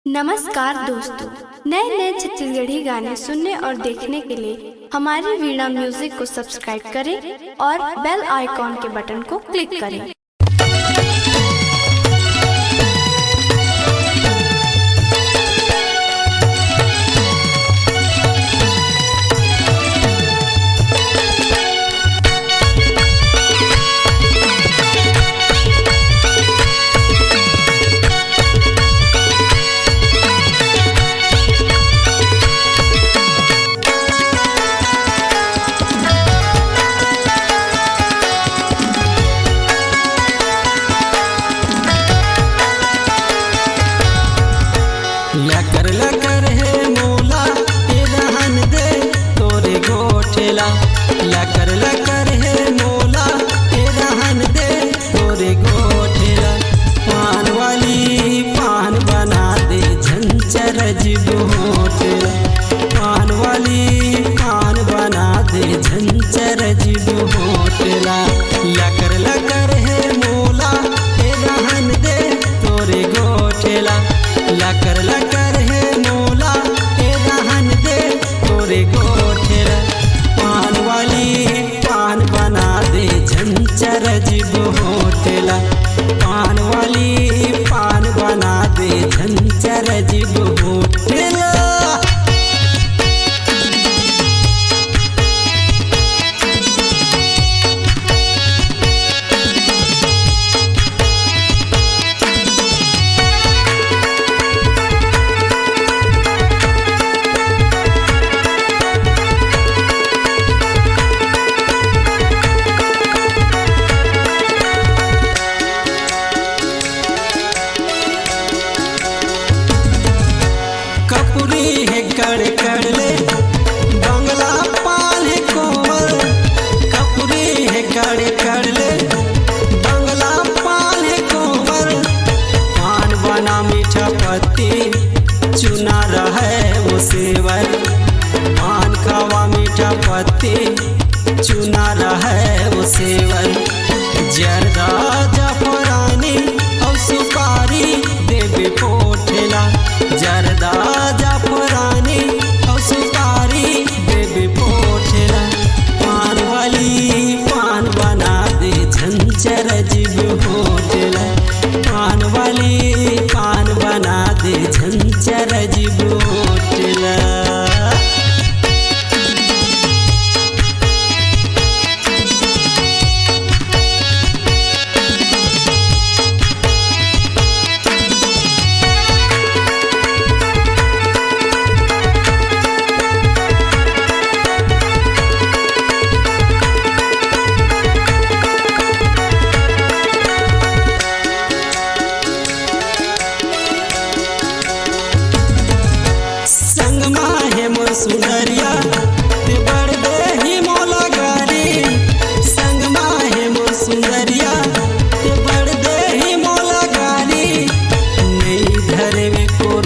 नमस्कार दोस्तों, नए नए छत्तीसगढ़ी गाने सुनने और देखने के लिए हमारी वीणा म्यूजिक को सब्सक्राइब करें और बेल आइकॉन के बटन को क्लिक करें। लकर है मोला ए रहन दे तोरे गोठेला। लकर है मोला ए रहन दे तोरे गोठेला। पान वाली पान बना दे झंझर जीव होठेला। पान वाली पान बना दे झंझर जीव होठेला। लकर है मोला ए रहन दे तोरे गोठेला। लकर है मोला ए रहन दे तोरे गोठेला। पान वाली पान बना दे झंझर जीव होठेला। पान वाली पान बना दे झंझर जीव होठेला। कपूरी है कड़ ले बंगला पान है कोमल। कपूरी है कड़ ले बंगला पान है कोमल। पान बना मीठा पत्ती चुना रहे वो सेवर। पान खावा मीठा पत्ती चुना रहे वो सेवर। जर्दा जाफरानी और सुपारी देवे पोठेला। जर्दा जाफरानी और सुपारी देवे पोठेला। पान वाली पान बना दे झंझर जीव होठेला। पान वाली पान बना दे झंझर जीव होठेला। संगमा है मोर सुंदरिया ते बड़ देही मोला गारी। संगमा है मोर सुंदरिया ते बड़ देही मोला गारी। नहीं धरे में को